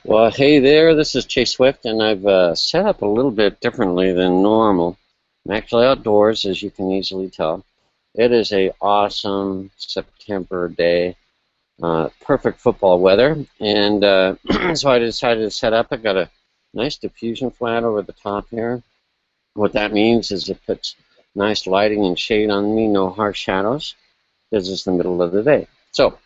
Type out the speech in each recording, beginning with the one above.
Well, hey there, this is Chase Swift, and I've set up a little bit differently than normal. I'm actually outdoors, as you can easily tell. It is a awesome September day, perfect football weather, and so I decided to set up. I got a nice diffusion flat over the top here. What that means is it puts nice lighting and shade on me, no harsh shadows, because it's the middle of the day. So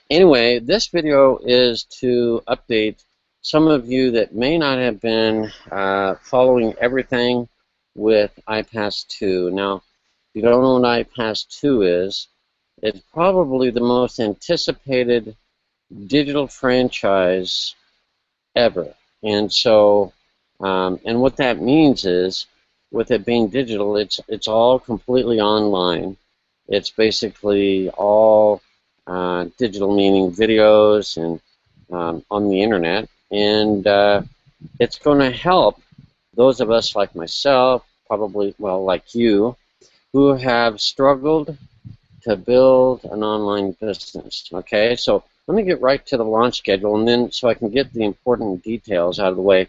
anyway, this video is to update some of you that may not have been following everything with iPAS2. Now, if you don't know what iPAS2 is, it's probably the most anticipated digital franchise ever. And so, and what that means is, with it being digital, it's all completely online. It's basically all digital, meaning videos and on the internet, and it's going to help those of us like myself, probably, well, like you, who have struggled to build an online business. Okay, so let me get right to the launch schedule, and then so I can get the important details out of the way.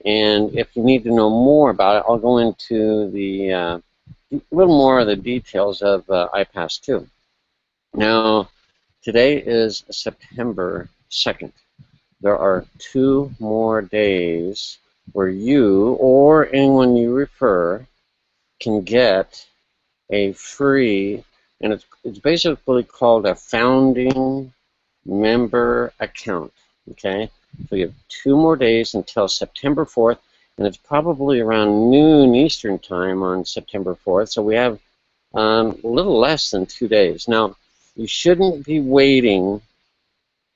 And if you need to know more about it, I'll go into the a little more of the details of iPAS2. Now, today is September 2nd. There are 2 more days where you or anyone you refer can get a free, and it's basically called a founding member account. Okay, so you have 2 more days until September 4th, and it's probably around noon Eastern time on September 4th. So we have a little less than 2 days. Now, you shouldn't be waiting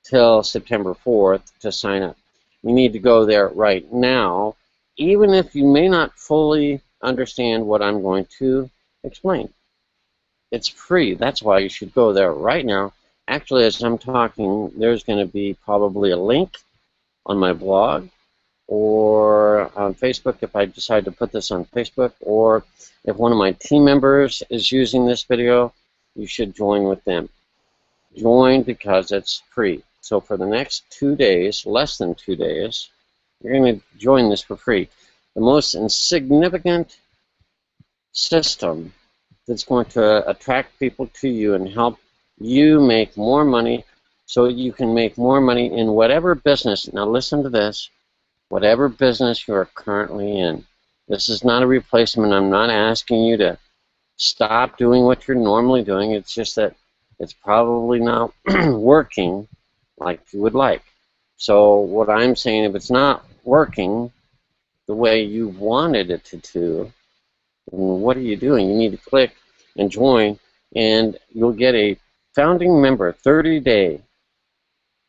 till September 4th to sign up. You need to go there right now, even if you may not fully understand what I'm going to explain. It's free. That's why you should go there right now. Actually, as I'm talking, there's going to be probably a link on my blog or on Facebook if I decide to put this on Facebook, or if one of my team members is using this video, you should join with them. Join because it's free. So for the next 2 days, less than 2 days, you're going to join this for free. The most insignificant system that's going to attract people to you and help you make more money so you can make more money in whatever business. Now listen to this. Whatever business you are currently in. This is not a replacement. I'm not asking you to stop doing what you're normally doing. It's just that it's probably not working like you would like. So what I'm saying, if it's not working the way you wanted it to do, then what are you doing? You need to click and join, and you'll get a founding member 30-day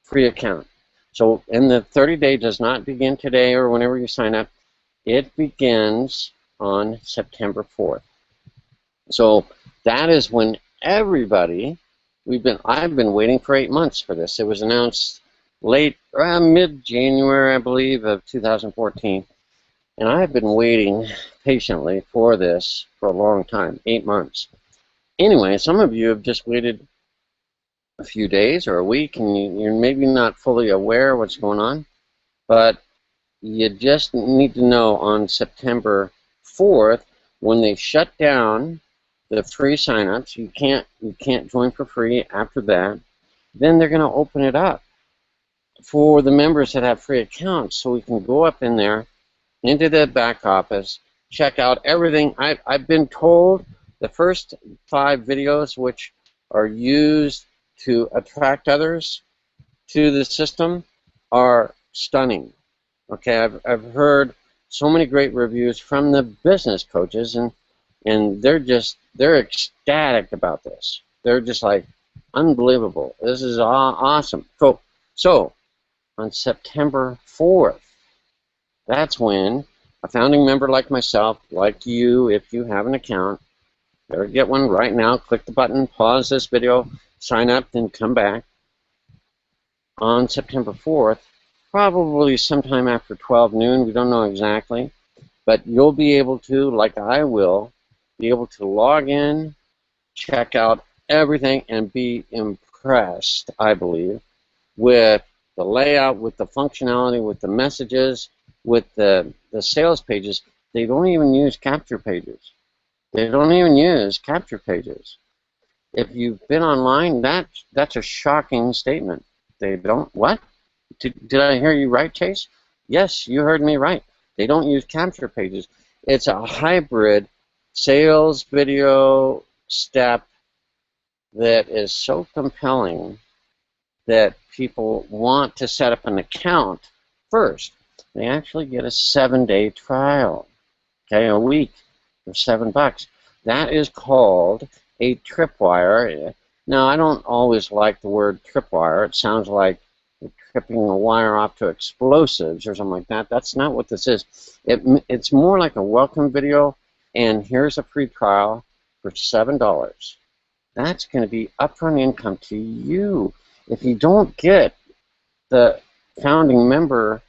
free account. So, and the 30-day does not begin today or whenever you sign up. It begins on September 4th. So that is when everybody, I've been waiting for 8 months for this. It was announced late, mid-January, I believe, of 2014. And I've been waiting patiently for this for a long time, 8 months. Anyway, some of you have just waited a few days or a week, and you're maybe not fully aware of what's going on, but you just need to know on September 4th, when they shut down the free signups, you can't join for free after that. Then they're going to open it up for the members that have free accounts, so we can go up in there into the back office, check out everything. I've been told the first 5 videos, which are used to attract others to the system, are stunning. Okay, I've heard so many great reviews from the business coaches, and they're ecstatic about this. They're just like, unbelievable. This is awesome. So on September 4th, that's when a founding member like myself, like you, if you have an account, better get one right now. Click the button, pause this video, sign up, then come back. On September 4th, probably sometime after 12 noon, we don't know exactly, but you'll be able to, like I will, be able to log in, check out everything, and be impressed, I believe, with the layout, with the functionality, with the messages, with the sales pages. They don't even use capture pages. They don't even use capture pages. If you've been online, that's a shocking statement. They don't, what? Did I hear you right, Chase? Yes, you heard me right. They don't use capture pages. It's a hybrid sales video step that is so compelling that people want to set up an account first. They actually get a 7-day trial, okay, a week for $7. That is called a tripwire. Now, I don't always like the word tripwire. It sounds like you're tripping a wire off to explosives or something like that. That's not what this is. It's more like a welcome video, and here's a free trial for $7. That's going to be upfront income to you. If you don't get the founding member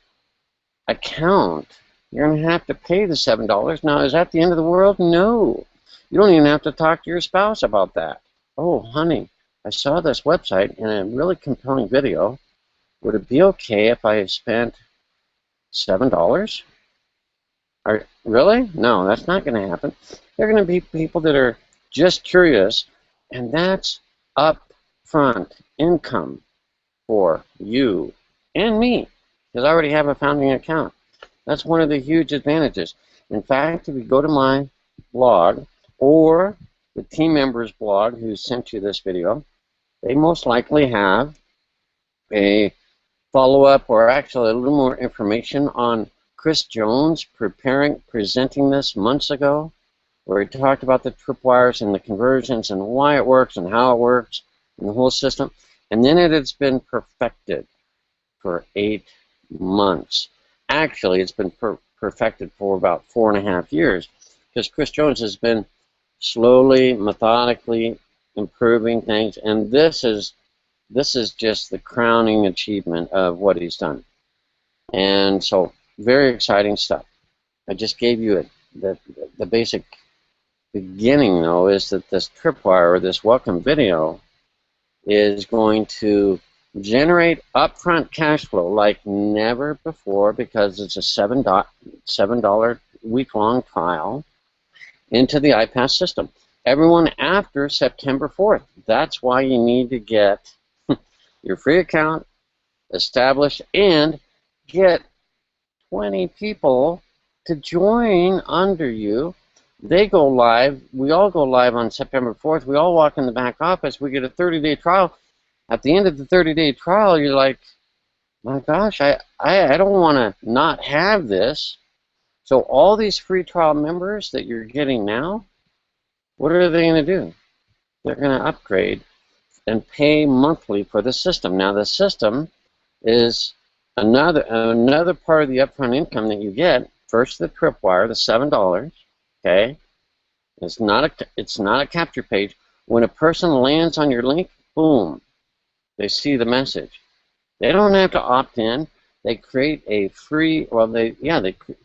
account, you're going to have to pay the $7. Now, is that the end of the world? No. You don't even have to talk to your spouse about that. Oh, honey, I saw this website in a really compelling video. Would it be okay if I spent $7? Really? No, that's not going to happen. There are going to be people that are just curious, and that's upfront income for you and me, because I already have a founding account. That's one of the huge advantages. In fact, if you go to my blog or the team member's blog who sent you this video, they most likely have a follow-up, or actually a little more information on Chris Jones presenting this months ago, where he talked about the tripwires and the conversions and why it works and how it works and the whole system. And then it has been perfected for 8 months. Actually, it's been perfected for about 4.5 years, because Chris Jones has been slowly, methodically improving things, and this is just the crowning achievement of what he's done. And so, very exciting stuff. I just gave you the basic beginning, though, is that this tripwire, or this welcome video, is going to generate upfront cash flow like never before, because it's a $7 week-long trial into the iPAS system. Everyone after September 4th. That's why you need to get your free account established and get 20 people to join under you. They go live. We all go live on September 4th. We all walk in the back office. We get a 30-day trial. At the end of the 30-day trial, you're like, my gosh, I don't want to not have this. So all these free trial members that you're getting now, what are they going to do? They're going to upgrade and pay monthly for the system. Now, the system is another part of the upfront income that you get. First, the tripwire, the $7. Okay, it's not a capture page. When a person lands on your link, boom, they see the message. They don't have to opt in. They create a free, well, they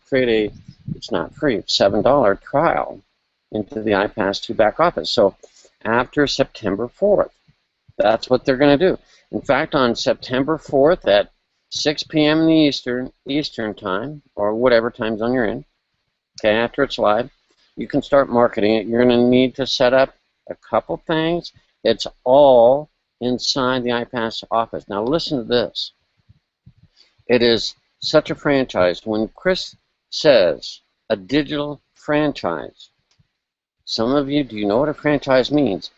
create a, it's not free, it's $7 trial into the iPAS2 back office. So after September 4th, that's what they're going to do. In fact, on September 4th at 6 p.m. in the Eastern time, or whatever time zone you're in, okay, after it's live, you can start marketing it. You're going to need to set up a couple things. It's all inside the iPAS office. Now listen to this. It is such a franchise. When Chris says a digital franchise, some of you, do you know what a franchise means?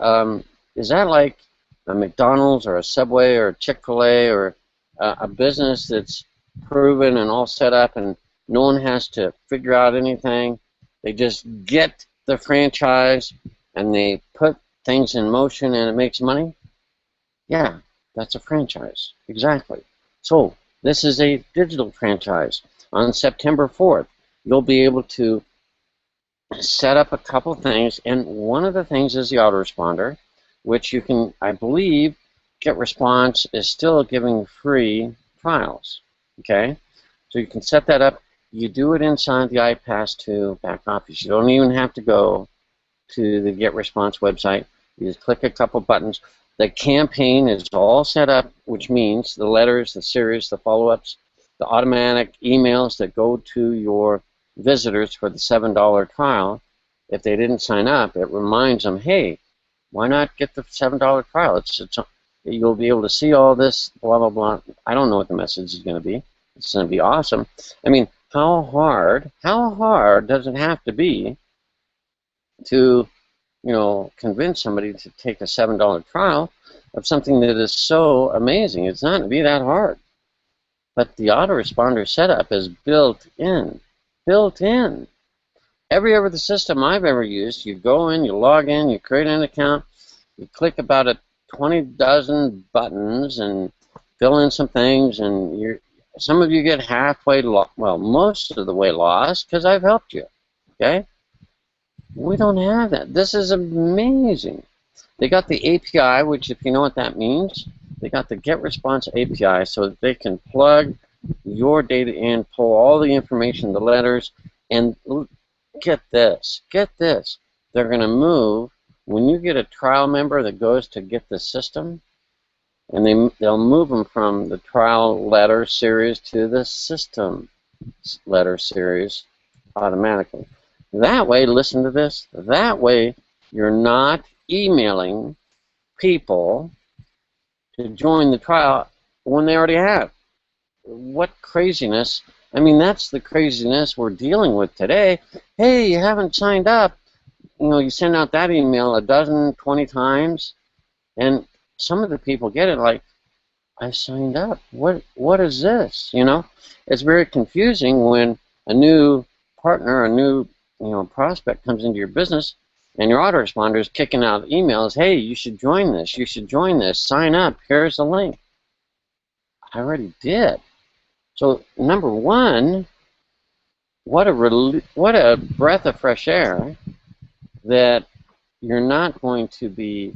Is that like a McDonald's or a Subway or a Chick-fil-A or a business that's proven and all set up and no one has to figure out anything? They just get the franchise and they put things in motion and it makes money? Yeah, that's a franchise. Exactly. So this is a digital franchise. On September 4th, you'll be able to set up a couple things, and one of the things is the autoresponder, which you can, I believe, GetResponse is still giving free trials. Okay? So you can set that up. You do it inside the iPAS2 back office. You don't even have to go to the GetResponse website. You just click a couple buttons. The campaign is all set up, which means the letters, the series, the follow-ups, the automatic emails that go to your visitors for the $7 trial. If they didn't sign up, it reminds them, hey, why not get the $7 trial? You'll be able to see all this, blah, blah, blah. I don't know what the message is going to be. It's going to be awesome. I mean, how hard does it have to be to, convince somebody to take a $7 trial of something that is so amazing? It's not going to be that hard. But the autoresponder setup is built in. Built in. Every other system I've ever used, you go in, you log in, you create an account, you click about 20 dozen buttons and fill in some things, and some of you get halfway lost, well, most of the way lost, because I've helped you, okay? We don't have that. This is amazing. They got the API, which, if you know what that means, they got the GetResponse API so that they can plug your data in, pull all the information, the letters, and get this. They're going to move, when you get a trial member that goes to get the system, and they'll move them from the trial letter series to the system letter series automatically. That way, listen to this, that way you're not emailing people to join the trial when they already have. What craziness. I mean, that's the craziness we're dealing with today. Hey, you haven't signed up. You send out that email a dozen, 20 times, and some of the people get it like, I signed up. What is this? It's very confusing when a new partner, a new prospect comes into your business, and your autoresponder is kicking out emails. Hey, you should join this. You should join this. Sign up. Here's the link. I already did. So number one, what a breath of fresh air that you're not going to be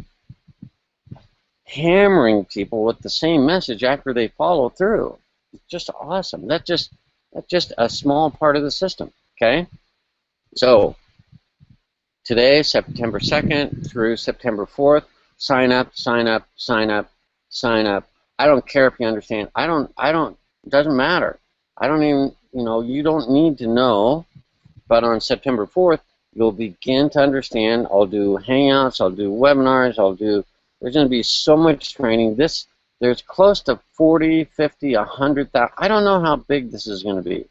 hammering people with the same message after they follow through. It's just awesome. That's just a small part of the system. Okay. So today, September 2nd through September 4th, sign up, sign up, sign up, sign up. I don't care if you understand. It doesn't matter. I don't even, you don't need to know, but on September 4th, you'll begin to understand. I'll do Hangouts, I'll do webinars, there's going to be so much training. There's close to 40, 50, 100,000. I don't know how big this is going to be,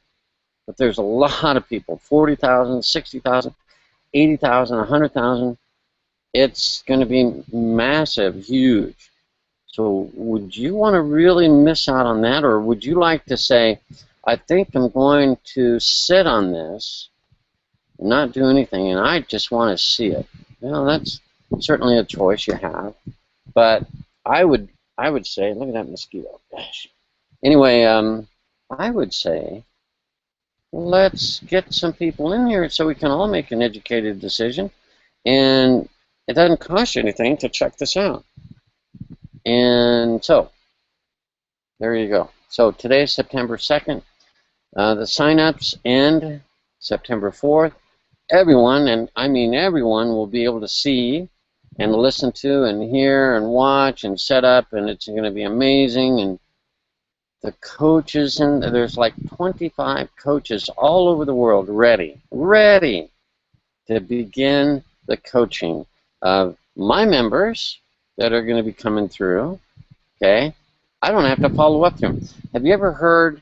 but there's a lot of people, 40,000, 60,000, 80,000, 100,000. It's going to be massive, huge. So would you want to really miss out on that, or would you like to say, I think I'm going to sit on this, not do anything, and I just want to see it? That's certainly a choice you have. But I would say, look at that mosquito. Gosh. Anyway, I would say, let's get some people in here so we can all make an educated decision, and it doesn't cost you anything to check this out. And so, there you go. So today's September 2nd. The sign-ups end September 4th. Everyone, and I mean everyone, will be able to see and listen to and hear and watch and set up, and it's going to be amazing. And the coaches, and there's like 25 coaches all over the world ready to begin the coaching of my members that are going to be coming through. Okay, I don't have to follow up to them. Have you ever heard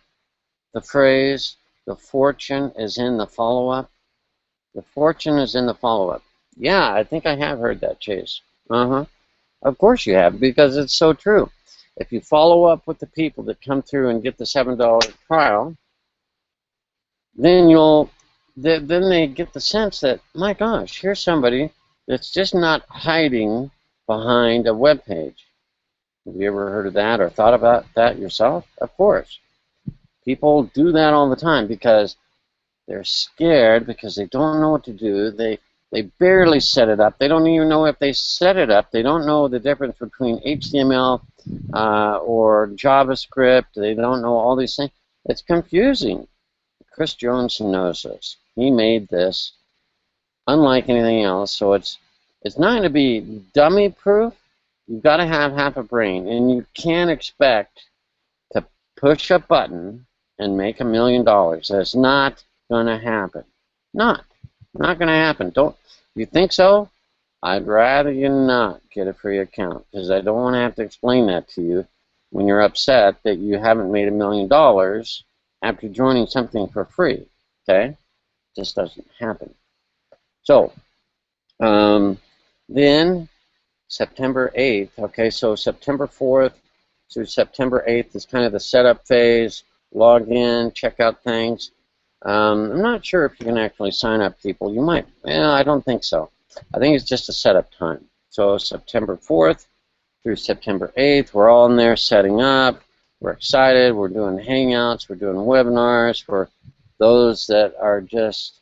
the phrase, the fortune is in the follow-up? The fortune is in the follow-up. Yeah, I think I have heard that, Chase. Of course you have, because it's so true. If you follow up with the people that come through and get the $7 trial, then they get the sense that, my gosh, here's somebody that's just not hiding behind a web page. Have you ever heard of that or thought about that yourself? Of course. People do that all the time because they're scared, because they don't know what to do. They barely set it up. They don't even know if they set it up. They don't know the difference between HTML or JavaScript. They don't know all these things. It's confusing. Chris Jones knows this. He made this unlike anything else. So it's not going to be dummy-proof, You've got to have half a brain, and you can't expect to push a button and make $1 million. That's not going to happen. Not going to happen. Don't you think so? I'd rather you not get a free account, because I don't want to have to explain that to you when you're upset that you haven't made $1 million after joining something for free. Okay? It just doesn't happen. So, then September 8th, okay, so September 4th through September 8th is kind of the setup phase, log in, check out things. I'm not sure if you can actually sign up people. You might, I don't think so. I think it's just a setup time. So September 4th through September 8th, we're all in there setting up. We're excited. We're doing hangouts. We're doing webinars for those that are just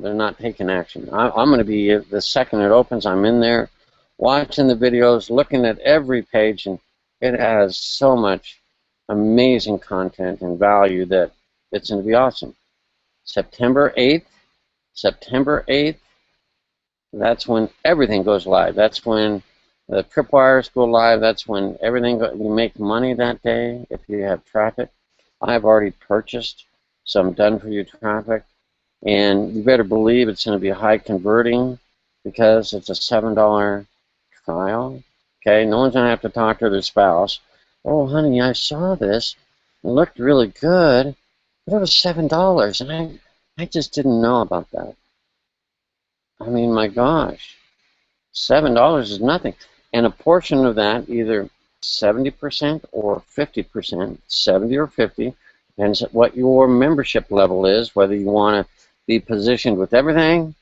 they're not taking action. I'm going to be, the second it opens, I'm in there watching the videos, looking at every page, and it has so much amazing content and value that it's going to be awesome. September 8th, that's when everything goes live. That's when the tripwires go live. That's when everything you make money that day if you have traffic. I've already purchased some done-for-you traffic, and you better believe it's going to be high converting because it's a $7 trial. Okay, no one's going to have to talk to their spouse. Oh, honey, I saw this. It looked really good, but it was $7, and I just didn't know about that. I mean, my gosh, $7 is nothing. And a portion of that, either 70% or 50%, 70 or 50, depends on what your membership level is, whether you want to be positioned with everything,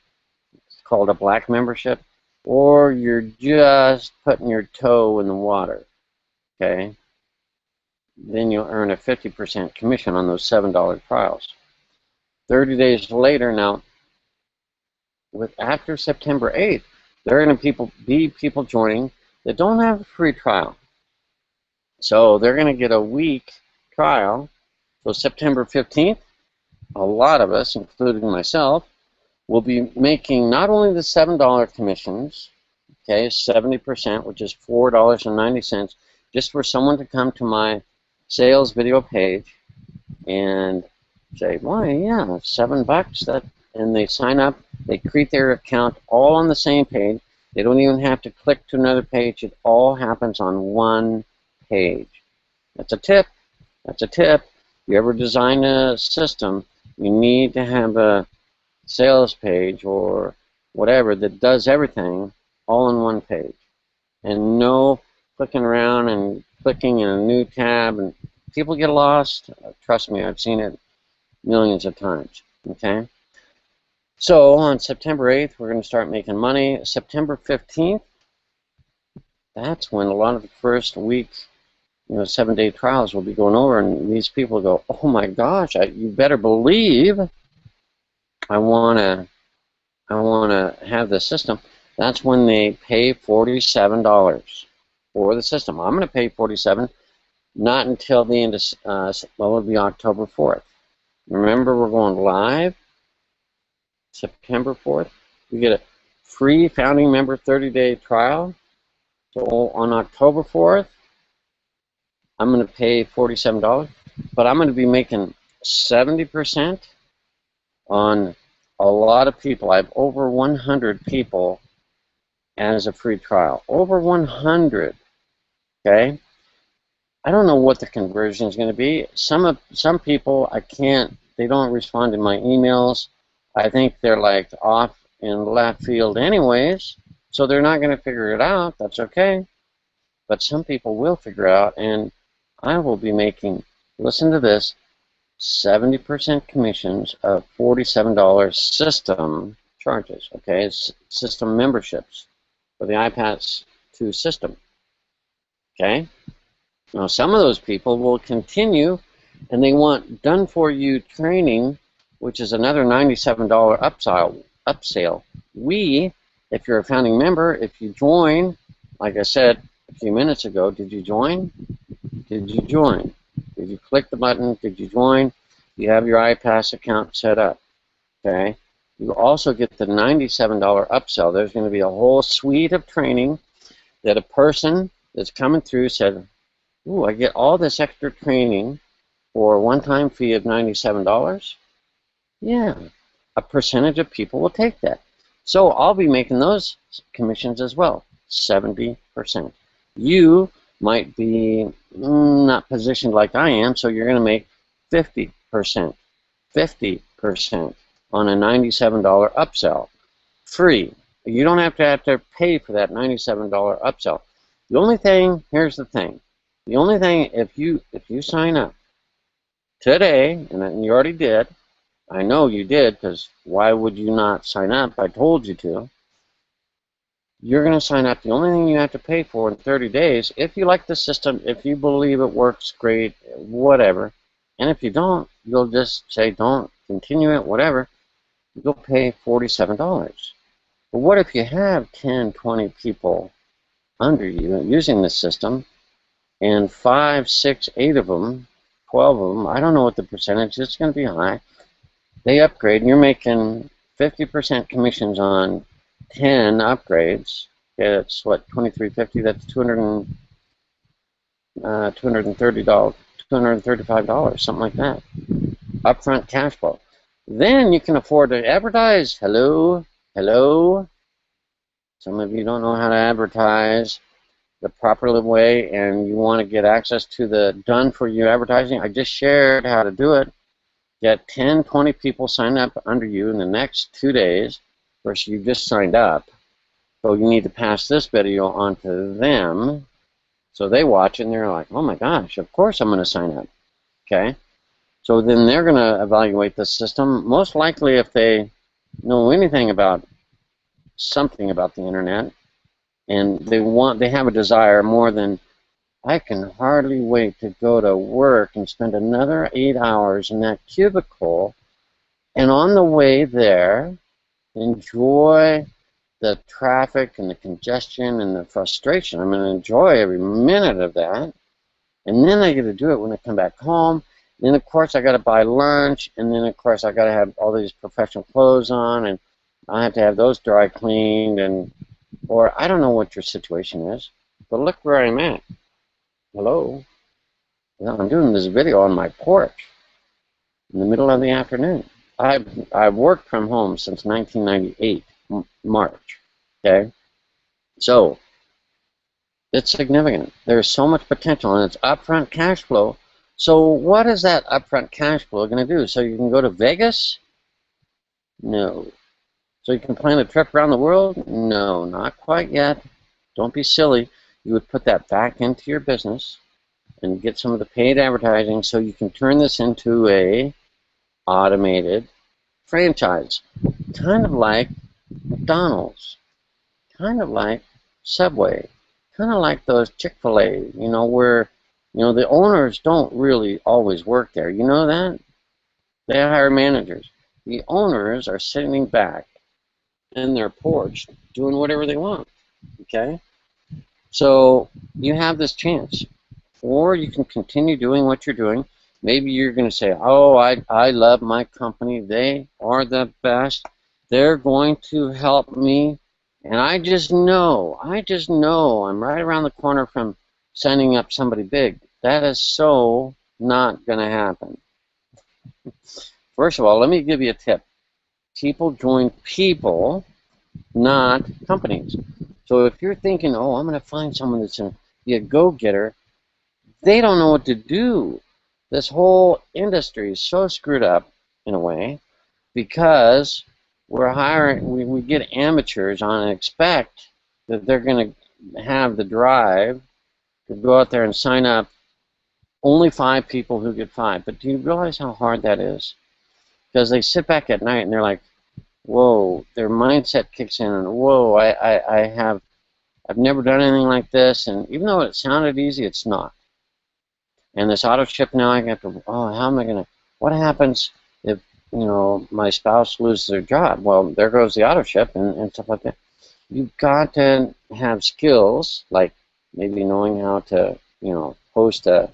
it's called a black membership, or you're just putting your toe in the water, okay? Then you'll earn a 50% commission on those $7 trials. 30 days later, now, after September 8th, there are going to be people joining that don't have a free trial. So they're going to get a week trial. So September 15th, a lot of us, including myself, will be making not only the $7 commissions, okay, 70%, which is $4.90, just for someone to come to my sales video page and say, why, yeah, $7, and they sign up, they create their account all on the same page. They don't even have to click to another page. It all happens on one page. That's a tip. That's a tip. If you ever design a system, you need to have a sales page or whatever that does everything all in one page. And no clicking around and clicking in a new tab, and people get lost. Trust me, I've seen it millions of times. Okay? So on September 8th, we're going to start making money. September 15th, that's when a lot of the first week, 7-day trials will be going over, and these people go, oh my gosh, you better believe I want to have this system. That's when they pay $47 for the system. I'm going to pay $47, not until the end of, it'll be October 4th. Remember, we're going live September 4th. We get a free founding member 30-day trial. So on October 4th, I'm going to pay $47, but I'm going to be making 70% on a lot of people. I have over 100 people as a free trial. Over 100, okay? I don't know what the conversion is going to be. Some people, they don't respond to my emails. I think they're like off in left field anyways, so they're not going to figure it out. That's okay. But some people will figure it out, and I will be making, listen to this, 70% commissions of $47 system charges, okay? It's system memberships for the iPAS2 system, okay? Now, some of those people will continue, and they want done-for-you training, which is another $97 upsale. If you're a founding member, if you join, like I said a few minutes ago, did you join? Did you join? Did you click the button? Did you join? You have your iPAS account set up, okay? You also get the $97 upsell. There's going to be a whole suite of training that a person that's coming through said, ooh, I get all this extra training for a one-time fee of $97. Yeah, a percentage of people will take that. So I'll be making those commissions as well, 70%. You might be not positioned like I am, so you're going to make 50%. 50% on a $97 upsell. Free. You don't have to pay for that $97 upsell. The only thing, here's the thing. The only thing, if you sign up today, and you already did, I know you did, because why would you not sign up? I told you to. You're going to sign up. The only thing you have to pay for in 30 days, if you like the system, if you believe it works great, whatever, and if you don't, you'll just say don't continue it, whatever, you'll pay $47. But what if you have 10, 20 people under you using this system, and 5, 6, 8 of them, 12 of them, I don't know what the percentage is, it's going to be high, they upgrade, and you're making 50% commissions on 10 upgrades. Okay, that's what, $23.50, that's $230, $235, something like that. Upfront cash flow. Then you can afford to advertise. Hello, hello. Some of you don't know how to advertise the proper way, and you want to get access to the done-for-you advertising. I just shared how to do it. Get 10, 20 people sign up under you in the next 2 days. Of course, you just signed up, so you need to pass this video on to them, so they watch it and they're like, oh my gosh, of course I'm going to sign up. Okay, so then they're going to evaluate the system. Most likely, if they know anything about something about the internet, and they have a desire more than, I can hardly wait to go to work and spend another 8 hours in that cubicle, and on the way there, enjoy the traffic and the congestion and the frustration. I'm going to enjoy every minute of that, and then I get to do it when I come back home. Then, of course, I got to buy lunch, and then, of course, I got to have all these professional clothes on, and I have to have those dry cleaned, or I don't know what your situation is, but look where I'm at. Hello. I'm doing this video on my porch in the middle of the afternoon. I've worked from home since 1998, March. Okay, so it's significant. There's so much potential, and it's upfront cash flow. So what is that upfront cash flow going to do? So you can go to Vegas? No. So you can plan a trip around the world? No, not quite yet. Don't be silly. You would put that back into your business and get some of the paid advertising so you can turn this into a automated franchise. Kind of like McDonald's. Kind of like Subway. Kind of like those Chick-fil-A, where, the owners don't really always work there. You know that? They hire managers. The owners are sitting back in their porch doing whatever they want. Okay? So you have this chance. Or you can continue doing what you're doing. Maybe you're going to say, oh, I love my company. They are the best. They're going to help me. And I just know I'm right around the corner from signing up somebody big. That is so not going to happen. First of all, let me give you a tip. People join people, not companies. So if you're thinking, oh, I'm going to find someone that's going to be a go-getter, they don't know what to do. This whole industry is so screwed up in a way because we're hiring, we get amateurs on and expect that they're going to have the drive to go out there and sign up only 5 people who get 5. But do you realize how hard that is? Because they sit back at night and they're like, whoa, their mindset kicks in, and whoa, I've never done anything like this, and even though it sounded easy, it's not. And this auto ship now, I got to, oh, how am I going to, what happens if, my spouse loses their job? Well, there goes the auto ship and stuff like that. You've got to have skills, like maybe knowing how to, host a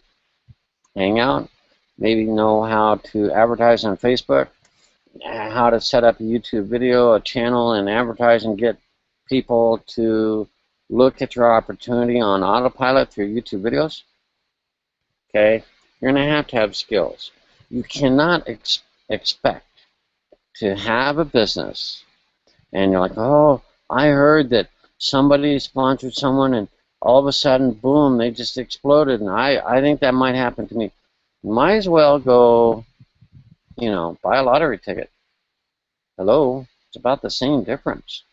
hangout, maybe know how to advertise on Facebook, how to set up a YouTube video, a channel, and advertise and get people to look at your opportunity on autopilot through YouTube videos, okay, you're going to have skills. You cannot expect to have a business and you're like, oh, I heard that somebody sponsored someone and all of a sudden, boom, they just exploded, and I think that might happen to me. You might as well go, you know, buy a lottery ticket. Hello? It's about the same difference.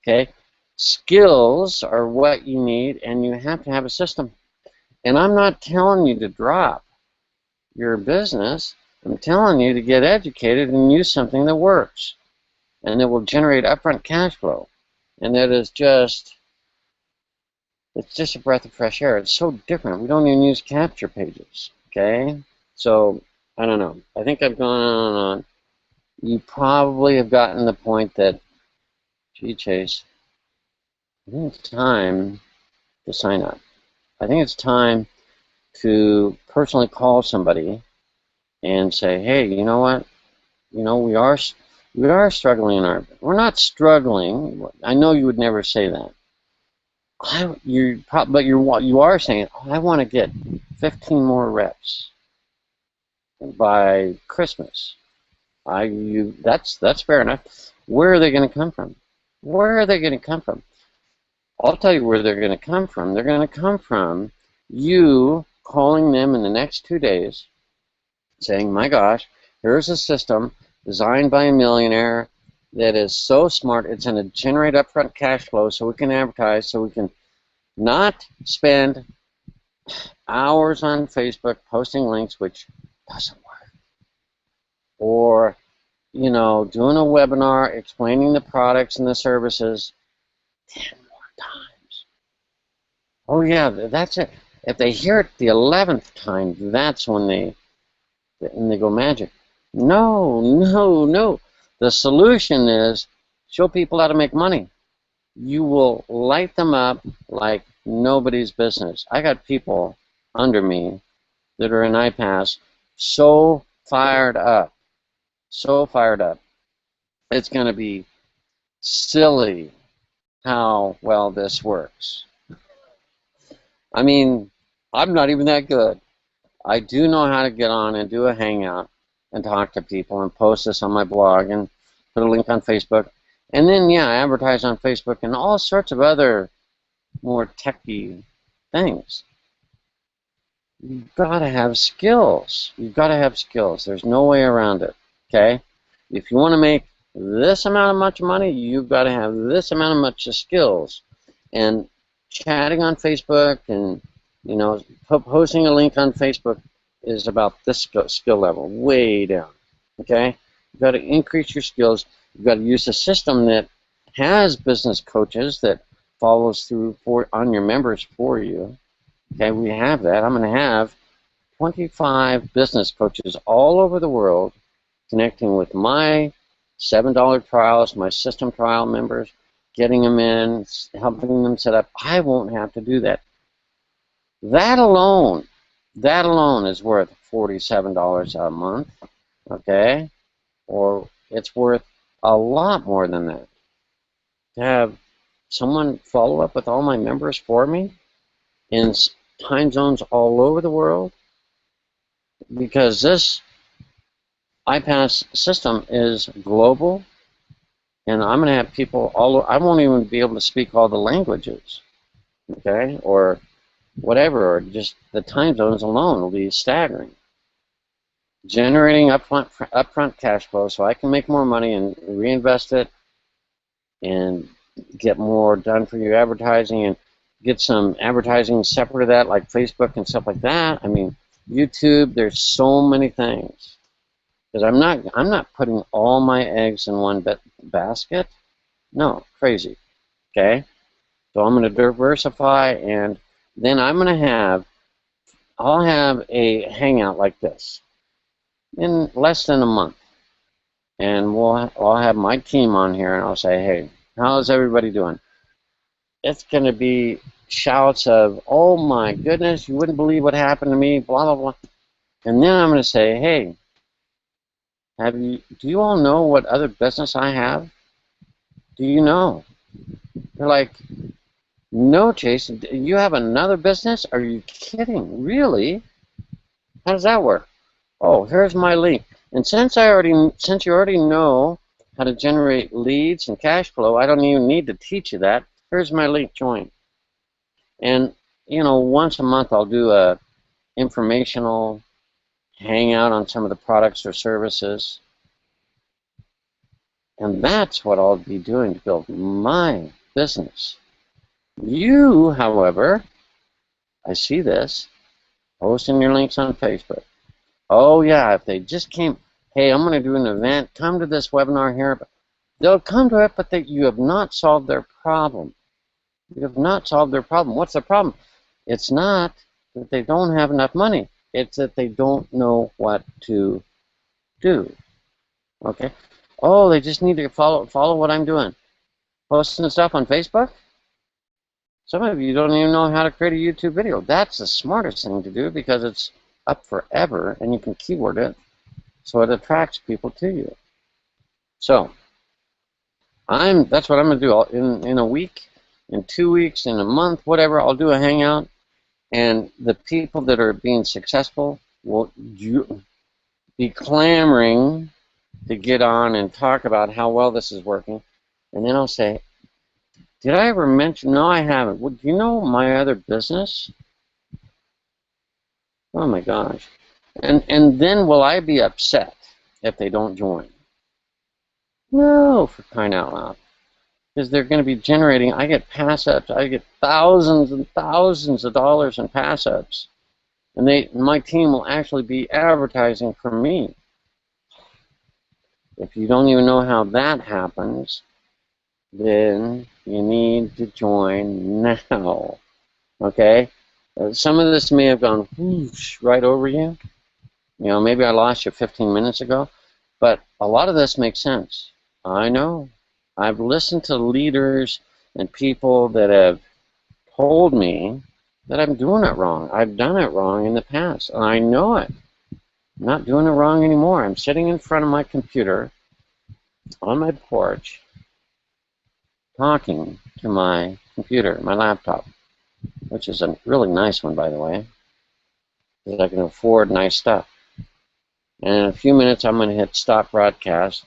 Okay? Skills are what you need, and you have to have a system. And I'm not telling you to drop your business. I'm telling you to get educated and use something that works and that will generate upfront cash flow. And that is just, it's just a breath of fresh air. It's so different. We don't even use capture pages. Okay? So, I don't know. I think I've gone on and on. You probably have gotten the point that, gee, Chase, I think it's time to sign up. I think it's time to personally call somebody and say, hey, you know what? You know, we are struggling in our, we're not struggling. I know you would never say that. But you are saying, oh, I want to get 15 more reps by Christmas. That's fair enough. Where are they going to come from? Where are they going to come from? I'll tell you where they're going to come from. They're going to come from you calling them in the next 2 days saying, my gosh, here's a system designed by a millionaire that is so smart. It's going to generate upfront cash flow so we can advertise, so we can not spend hours on Facebook posting links, which doesn't work. Or, you know, doing a webinar explaining the products and the services 10 more times. Oh yeah, that's it. If they hear it the 11th time, that's when they go magic. No, no, no. The solution is show people how to make money. You will light them up like nobody's business. I got people under me that are in iPAS so fired up. So fired up. It's going to be silly how well this works. I mean, I'm not even that good. I do know how to get on and do a hangout and talk to people and post this on my blog and put a link on Facebook. And then, yeah, advertise on Facebook and all sorts of other more techy things. You've got to have skills. You've got to have skills. There's no way around it, okay? If you want to make this amount of much money, you've got to have this amount of much skills. And chatting on Facebook and, you know, posting a link on Facebook is about this skill level, way down, okay? You've got to increase your skills. You've got to use a system that has business coaches that follows through on your members for you. Okay, we have that. I'm going to have 25 business coaches all over the world connecting with my $7 trials, my system trial members, getting them in, helping them set up. I won't have to do that. That alone is worth $47 a month, okay? Or it's worth a lot more than that. To have someone follow up with all my members for me in time zones all over the world, because this iPAS system is global, and I'm going to have people I won't even be able to speak all the languages, okay, or whatever, or just the time zones alone will be staggering. Generating upfront cash flow so I can make more money and reinvest it and get more done for your advertising and get some advertising separate of that, like Facebook and stuff like that. I mean, YouTube, there's so many things. Because I'm not putting all my eggs in one basket. No, crazy. Okay? So I'm going to diversify, and then I'll have a hangout like this in less than a month. And I'll have my team on here, and I'll say, hey, how's everybody doing? It's going to be shouts of, oh my goodness, you wouldn't believe what happened to me, blah, blah, blah. And then I'm going to say, hey, Do you all know what other business I have? Do you know? They're like, no, Chase, you have another business? Are you kidding? Really? How does that work? Oh, here's my link. And since you already know how to generate leads and cash flow, I don't even need to teach you that. Here's my link, join. And once a month I'll do a informational hangout on some of the products or services. And that's what I'll be doing to build my business. You, however, I see this, posting your links on Facebook. Oh yeah, if they just came, hey, I'm going to do an event, come to this webinar here. They'll come to it, but you have not solved their problem. You have not solved their problem. What's the problem? It's not that they don't have enough money. It's that they don't know what to do. Okay? Oh, they just need to follow what I'm doing. Posting stuff on Facebook? Some of you don't even know how to create a YouTube video. That's the smartest thing to do because it's up forever and you can keyword it so it attracts people to you. So, that's what I'm going to do. In a week, in 2 weeks, in a month, whatever, I'll do a hangout. And the people that are being successful will be clamoring to get on and talk about how well this is working. And then I'll say, did I ever mention? No, I haven't. Well, do you know my other business? Oh my gosh. And then will I be upset if they don't join? No, for crying out loud. Because they're going to be generating, I get pass-ups. I get thousands and thousands of dollars in pass-ups. And my team will actually be advertising for me. If you don't even know how that happens, then you need to join now. Okay? Some of this may have gone whoosh right over you. Maybe I lost you 15 minutes ago. But a lot of this makes sense. I know. I've listened to leaders and people that have told me that I'm doing it wrong. I've done it wrong in the past, and I know it. I'm not doing it wrong anymore. I'm sitting in front of my computer on my porch talking to my computer, my laptop, which is a really nice one, by the way, because I can afford nice stuff. And in a few minutes, I'm going to hit stop broadcast,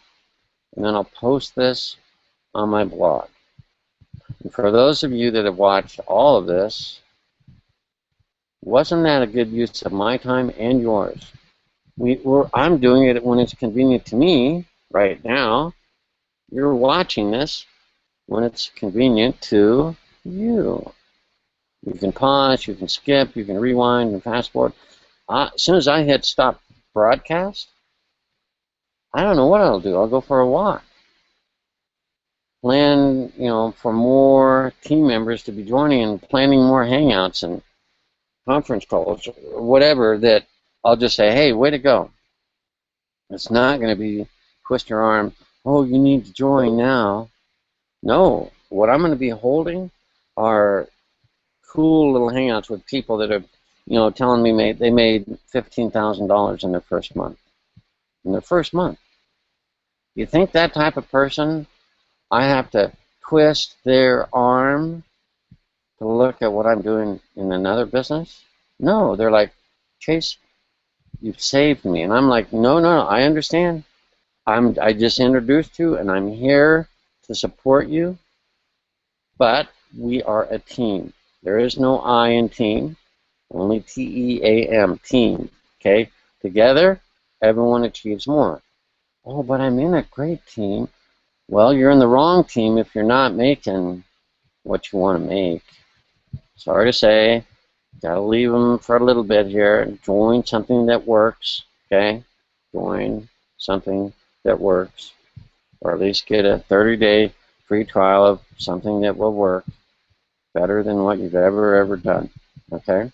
and then I'll post this on my blog. And for those of you that have watched all of this, wasn't that a good use of my time and yours? I'm doing it when it's convenient to me right now. You're watching this when it's convenient to you. You can pause, you can skip, you can rewind and fast forward. As soon as I hit stop broadcast, I don't know what I'll do. I'll go for a walk. Plan, for more team members to be joining and planning more hangouts and conference calls, or whatever, that I'll just say, hey, way to go. It's not going to be twist your arm, oh, you need to join now. No, what I'm going to be holding are cool little hangouts with people that are, telling me they made $15,000 in their first month. In their first month. You think that type of person, I have to twist their arm to look at what I'm doing in another business? No, they're like, Chase, you've saved me. And I'm like, no, I understand. I just introduced you, and I'm here to support you. But we are a team. There is no I in team, only T-E-A-M, team. Okay? Together, everyone achieves more. Oh, but I'm in a great team. Well, you're in the wrong team if you're not making what you want to make. Sorry to say, gotta leave them for a little bit here. Join something that works, okay? Join something that works, or at least get a 30-day free trial of something that will work better than what you've ever done, okay?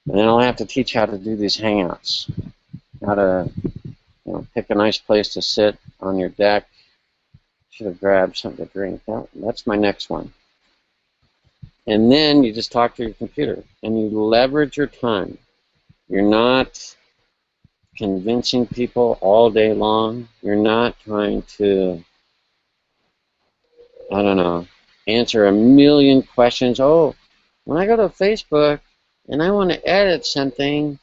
And then I'll have to teach how to do these hangouts, how to pick a nice place to sit on your deck. Should have grabbed something to drink. That's my next one. And then you just talk to your computer and you leverage your time. You're not convincing people all day long. You're not trying to, I don't know, answer a million questions. Oh, when I go to Facebook and I want to edit something,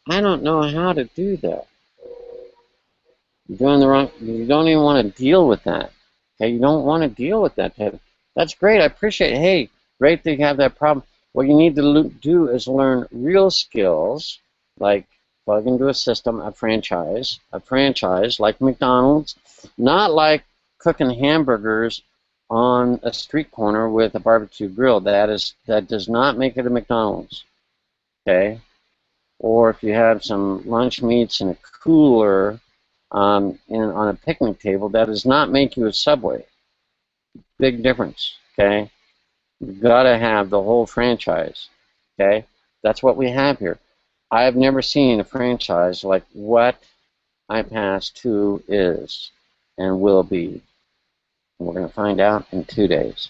I don't know how to do that. You're doing the wrong, you don't even want to deal with that. Okay, you don't want to deal with that. That's great, I appreciate it. Hey, great that you have that problem. What you need to do is learn real skills, like plug into a system, a franchise like McDonald's, not like cooking hamburgers on a street corner with a barbecue grill. That does not make it a McDonald's. Okay, or if you have some lunch meats in a cooler on a picnic table, that does not make you a Subway. Big difference. Okay, you've got to have the whole franchise. Okay, that's what we have here. I have never seen a franchise like what iPAS2 is and will be. And we're going to find out in 2 days.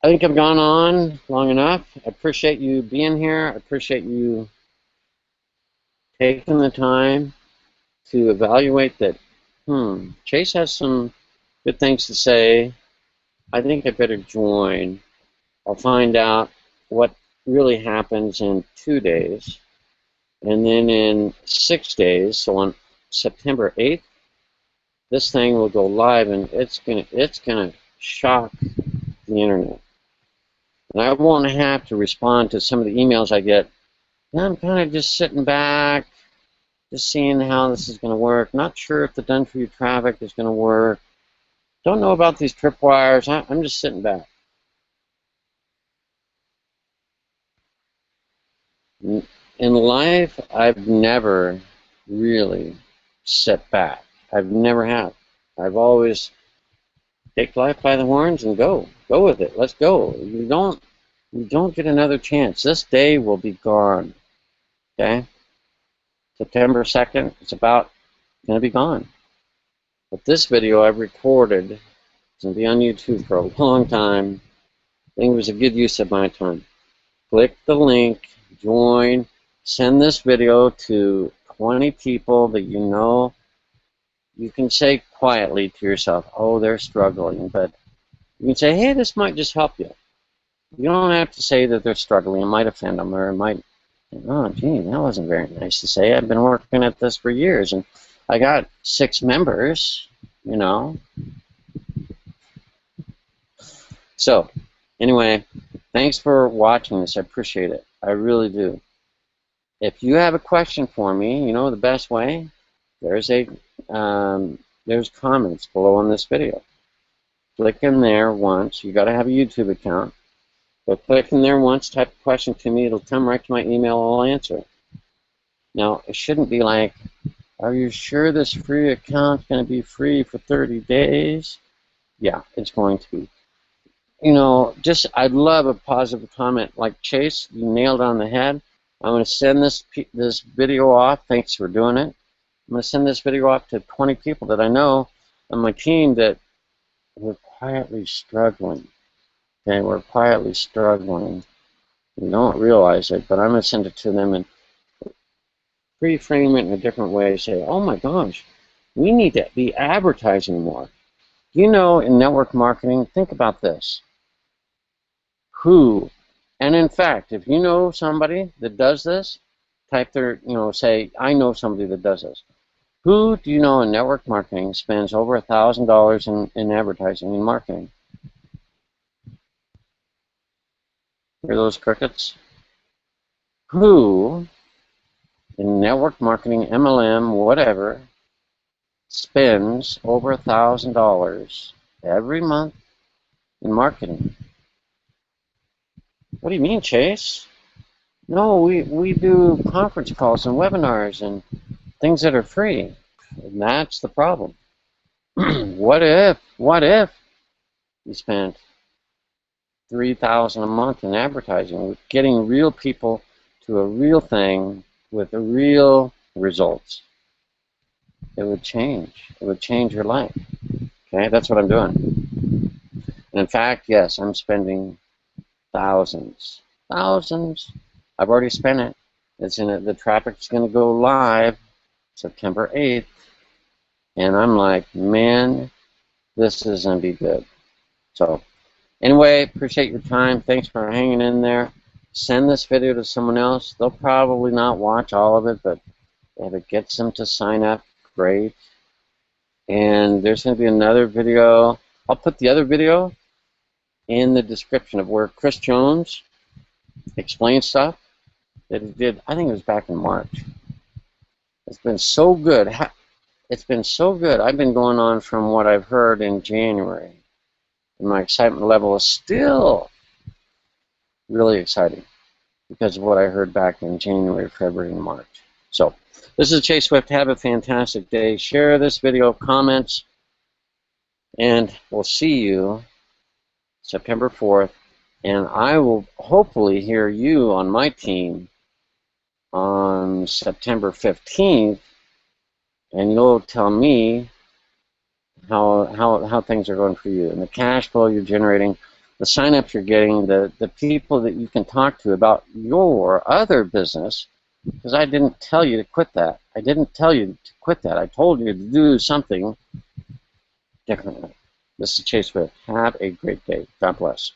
I think I've gone on long enough. I appreciate you being here. I appreciate you taking the time to evaluate that, Chase has some good things to say. I think I better join. I'll find out what really happens in 2 days. And then in 6 days, so on September 8th, this thing will go live, and it's gonna shock the internet. And I won't have to respond to some of the emails I get. I'm kind of just sitting back, just seeing how this is going to work. Not sure if the done-for-you traffic is going to work. Don't know about these tripwires. I'm just sitting back. In life, I've never really sat back. I've never have. I've always take life by the horns and go with it. Let's go. You don't get another chance. This day will be gone. Okay? September 2nd, it's about going to be gone. But this video I've recorded, it's going to be on YouTube for a long time. I think it was a good use of my time. Click the link, join, send this video to 20 people that you know. You can say quietly to yourself, oh, they're struggling, but you can say, hey, this might just help you. You don't have to say that they're struggling. It might offend them, or it might, oh, gee, that wasn't very nice to say. I've been working at this for years, and I got 6 members, you know. So, anyway, thanks for watching this. I appreciate it. I really do. If you have a question for me, you know the best way? There's comments below on this video. Click in there once. You got to have a YouTube account. But click in there once, type a question to me. It'll come right to my email. I'll answer. Now, it shouldn't be like, are you sure this free account is going to be free for 30 days? Yeah, it's going to be. You know, I'd love a positive comment like, Chase, you nailed it on the head. I'm going to send this video off. Thanks for doing it. I'm going to send this video off to 20 people that I know on my team that were quietly struggling. Okay, we're quietly struggling. We don't realize it, but I'm going to send it to them and reframe it in a different way. Say, oh my gosh, we need to be advertising more. You know, in network marketing, think about this. Who, and in fact, if you know somebody that does this, type their, say, I know somebody that does this. Who do you know in network marketing spends over $1,000 in advertising and marketing? Hear those crickets? Who in network marketing, MLM, whatever, spends over $1,000 every month in marketing? What do you mean, Chase? No, we do conference calls and webinars and things that are free. And that's the problem. What if you spent $3,000 a month in advertising, getting real people to a real thing with a real results? It would change. It would change your life. Okay, that's what I'm doing. And in fact, yes, I'm spending thousands. I've already spent it. It's in it. The traffic's going to go live September 8th. And I'm like, man, this is going to be good. So anyway, appreciate your time. Thanks for hanging in there. Send this video to someone else. They'll probably not watch all of it, but if it gets them to sign up, great. And there's going to be another video. I'll put the other video in the description of where Chris Jones explains stuff that he did. I think it was back in March. It's been so good. It's been so good. I've been going on from what I've heard in January. And my excitement level is still really exciting because of what I heard back in January, February, and March. So this is Chase Swift. Have a fantastic day. Share this video, comments, and we'll see you September 4th. And I will hopefully hear you on my team on September 15th, and you'll tell me how things are going for you and the cash flow you're generating, the signups you're getting, the people that you can talk to about your other business, because I didn't tell you to quit that. I didn't tell you to quit that. I told you to do something differently. This is Chase Swift. Have a great day. God bless.